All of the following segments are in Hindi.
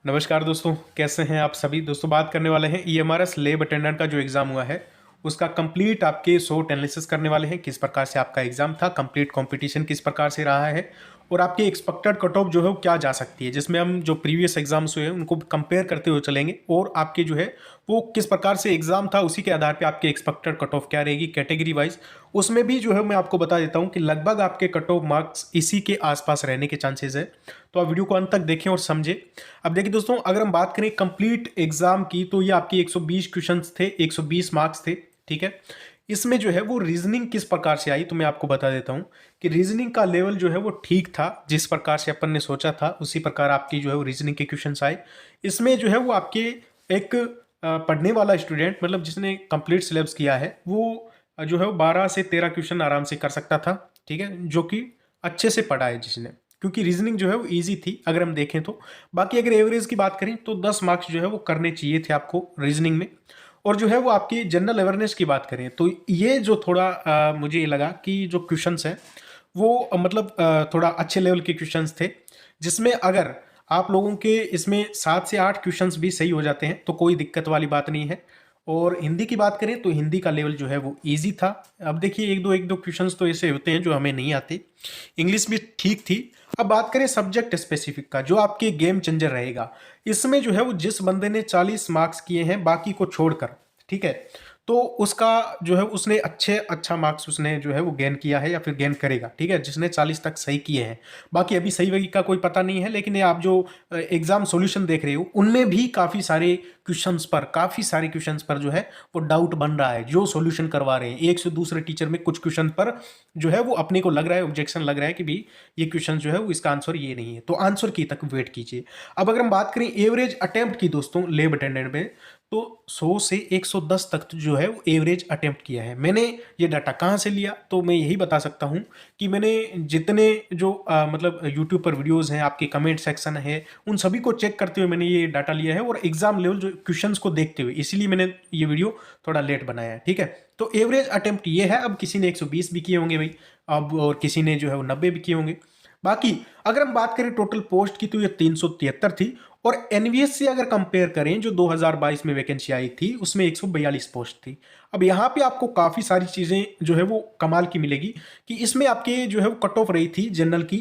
नमस्कार दोस्तों, कैसे हैं आप सभी दोस्तों। बात करने वाले हैं ईएमआरएस लैब अटेंडेंट का जो एग्ज़ाम हुआ है उसका कंप्लीट आपके शॉर्ट एनालिसिस करने वाले हैं। किस प्रकार से आपका एग्ज़ाम था, कंप्लीट कंपटीशन किस प्रकार से रहा है और आपकी एक्सपेक्टेड कट ऑफ जो है वो क्या जा सकती है, जिसमें हम जो प्रीवियस एग्जाम्स हुए हैं उनको कंपेयर करते हुए चलेंगे और आपके जो है वो किस प्रकार से एग्जाम था उसी के आधार पे आपके एक्सपेक्टेड कट ऑफ क्या रहेगी कैटेगरी वाइज। उसमें भी जो है मैं आपको बता देता हूं कि लगभग आपके कट ऑफ मार्क्स इसी के आसपास रहने के चांसेस है। तो आप वीडियो को अंत तक देखें और समझें। अब देखिए दोस्तों, अगर हम बात करें कंप्लीट एग्जाम की तो ये आपकी 120 क्वेश्चंस थे, 120 मार्क्स थे। ठीक है, इसमें जो है वो रीजनिंग किस प्रकार से आई तो मैं आपको बता देता हूं कि रीजनिंग का लेवल जो है वो ठीक था, जिस प्रकार से अपन ने सोचा था उसी प्रकार आपकी जो है वो रीजनिंग के क्वेश्चंस आए। इसमें जो है वो आपके एक पढ़ने वाला स्टूडेंट मतलब जिसने कंप्लीट सिलेबस किया है वो जो है वो 12 से 13 क्वेश्चन आराम से कर सकता था। ठीक है, जो कि अच्छे से पढ़ा है जिसने, क्योंकि रीजनिंग जो है वो ईजी थी अगर हम देखें तो। बाकी अगर एवरेज की बात करें तो 10 मार्क्स जो है वो करने चाहिए थे आपको रीजनिंग में। और जो है वो आपकी जनरल अवेयरनेस की बात करें तो ये जो थोड़ा मुझे ये लगा कि जो क्वेश्चंस हैं वो मतलब थोड़ा अच्छे लेवल के क्वेश्चंस थे, जिसमें अगर आप लोगों के इसमें 7 से 8 क्वेश्चंस भी सही हो जाते हैं तो कोई दिक्कत वाली बात नहीं है। और हिंदी की बात करें तो हिंदी का लेवल जो है वो इजी था। अब देखिए एक दो क्वेश्चंस तो ऐसे होते हैं जो हमें नहीं आते। इंग्लिश भी ठीक थी। अब बात करें सब्जेक्ट स्पेसिफिक का, जो आपके गेम चेंजर रहेगा, इसमें जो है वो जिस बंदे ने 40 मार्क्स किए हैं बाकी को छोड़कर, ठीक है, तो उसका जो है उसने अच्छा मार्क्स उसने जो है वो गेन किया है या फिर गेन करेगा। ठीक है, जिसने 40 तक सही किए हैं। बाकी अभी सही वही का कोई पता नहीं है, लेकिन ये आप जो एग्जाम सॉल्यूशन देख रहे हो उनमें भी काफ़ी सारे क्वेश्चंस पर जो है वो डाउट बन रहा है। जो सॉल्यूशन करवा रहे हैं एक से दूसरे टीचर में कुछ क्वेश्चन पर जो है वो अपने को लग रहा है, ऑब्जेक्शन लग रहा है कि भाई ये क्वेश्चन जो है वो इसका आंसर ये नहीं है, तो आंसर की तक वेट कीजिए। अब अगर हम बात करें एवरेज अटेम्प्ट की दोस्तों लैब अटेंडेंट में, तो 100 से 110 तक जो है वो एवरेज अटेम्प्ट किया है। मैंने ये डाटा कहाँ से लिया तो मैं यही बता सकता हूँ कि मैंने जितने जो मतलब यूट्यूब पर वीडियोस हैं, आपके कमेंट सेक्शन है, उन सभी को चेक करते हुए मैंने ये डाटा लिया है और एग्जाम लेवल जो क्वेश्चंस को देखते हुए, इसीलिए मैंने ये वीडियो थोड़ा लेट बनाया है। ठीक है, तो एवरेज अटेम्प्ट ये है। अब किसी ने 120 भी किए होंगे भाई, अब और किसी ने जो है वो 90 भी किए होंगे। बाकी अगर हम बात करें टोटल पोस्ट की तो ये 373 थी। और एनवीएस से अगर कंपेयर करें जो 2022 में वैकेंसी आई थी उसमें 142 पोस्ट थी। अब यहाँ पे आपको काफ़ी सारी चीज़ें जो है वो कमाल की मिलेगी कि इसमें आपके जो है वो कट ऑफ रही थी जनरल की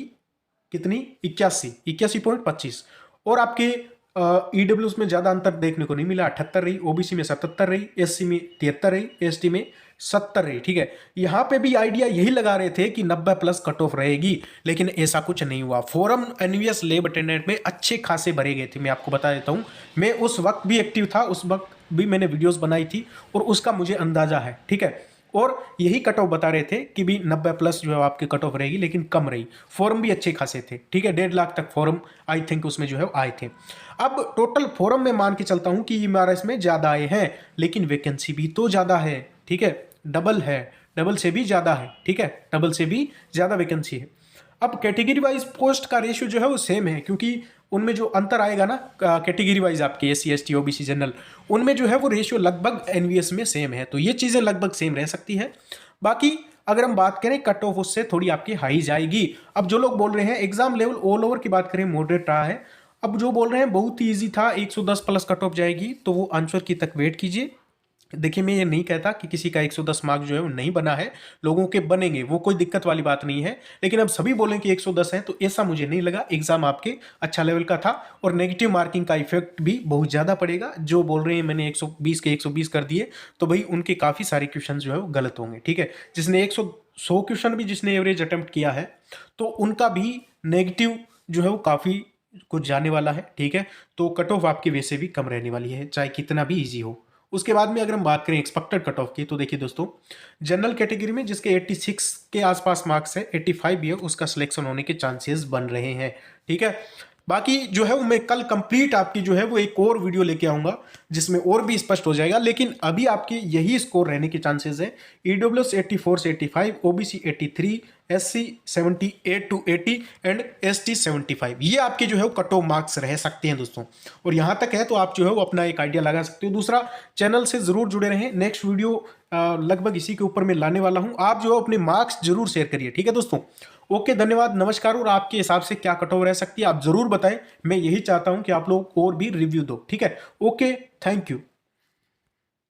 कितनी, 81.25। और आपके ईडब्ल्यू में ज़्यादा अंतर देखने को नहीं मिला, 78 रही, ओबीसी में 77 रही, एससी में 73 रही, एसटी में 70 रही। ठीक है, यहाँ पे भी आइडिया यही लगा रहे थे कि 90 प्लस कट ऑफ रहेगी, लेकिन ऐसा कुछ नहीं हुआ। फॉरम एनवीएस लैब अटेंडेंट में अच्छे खासे भरे गए थे। मैं आपको बता देता हूँ, मैं उस वक्त भी एक्टिव था, उस वक्त भी मैंने वीडियोस बनाई थी और उसका मुझे अंदाजा है। ठीक है, और यही कट ऑफ बता रहे थे कि भी 90 प्लस जो है आपकी कट ऑफ रहेगी, लेकिन कम रही। फॉरम भी अच्छे खासे थे। ठीक है, 1.5 लाख तक फॉरम आई थिंक उसमें जो है आए थे। अब टोटल फॉरम में मान के चलता हूं कि ईएमआरएस में ज्यादा आए हैं, लेकिन वैकेंसी भी तो ज्यादा है। ठीक है, डबल है, डबल से भी ज्यादा है। ठीक है, डबल से भी ज्यादा वैकेंसी है। अब कैटेगरी वाइज पोस्ट का रेशियो जो है वो सेम है, क्योंकि उनमें जो अंतर आएगा ना कैटेगरी वाइज आपके एससी एसटी ओबीसी जनरल, उनमें जो है वो रेशियो लगभग एनवीएस में सेम है, तो ये चीज़ें लगभग सेम रह सकती है। बाकी अगर हम बात करें कट ऑफ उससे थोड़ी आपकी हाई जाएगी। अब जो लोग बोल रहे हैं एग्जाम लेवल ऑल ओवर की बात करें मॉडरेट रहा है, अब जो बोल रहे हैं बहुत ही ईजी था 110 प्लस कट ऑफ जाएगी, तो वो आंसर की तक वेट कीजिए। देखिए मैं ये नहीं कहता कि किसी का 110 मार्क जो है वो नहीं बना है, लोगों के बनेंगे, वो कोई दिक्कत वाली बात नहीं है। लेकिन अब सभी बोलें कि 110 है तो ऐसा मुझे नहीं लगा। एग्जाम आपके अच्छा लेवल का था और नेगेटिव मार्किंग का इफेक्ट भी बहुत ज़्यादा पड़ेगा। जो बोल रहे हैं मैंने 120 के 120 कर दिए, तो भाई उनके काफ़ी सारे क्वेश्चन जो है वो गलत होंगे। ठीक है, जिसने 100 क्वेश्चन भी जिसने एवरेज अटेम्प्ट किया है तो उनका भी नेगेटिव जो है वो काफ़ी कुछ जाने वाला है। ठीक है, तो कट ऑफ आपकी वैसे भी कम रहने वाली है, चाहे कितना भी ईजी हो। उसके बाद में अगर हम बात करें एक्सपेक्टेड कट ऑफ की, तो देखिए दोस्तों, जनरल कैटेगरी में जिसके 86 के आसपास मार्क्स है, 85 भी है, उसका सिलेक्शन होने के चांसेस बन रहे हैं। ठीक है, बाकी जो है वो मैं कल कंप्लीट आपकी जो है वो एक और वीडियो लेके आऊंगा जिसमें और भी स्पष्ट हो जाएगा। लेकिन अभी आपके यही स्कोर रहने के चांसेस है। ईडब्ल्यूएस 84 से 85, OBC 83, SC 78 to 80 and ST 75, ये आपके जो है वो कट ऑफ मार्क्स रह सकते हैं दोस्तों। और यहाँ तक है तो आप जो है वो अपना एक आइडिया लगा सकते हो। दूसरा, चैनल से जरूर जुड़े रहें, नेक्स्ट वीडियो लगभग इसी के ऊपर मैं लाने वाला हूँ। आप जो है अपने मार्क्स जरूर शेयर करिए। ठीक है दोस्तों, ओके, धन्यवाद, नमस्कार। और आपके हिसाब से क्या कट ऑफ रह सकती है आप जरूर बताएं, मैं यही चाहता हूं कि आप लोग और भी रिव्यू दो, ठीक है। Okay, thank you.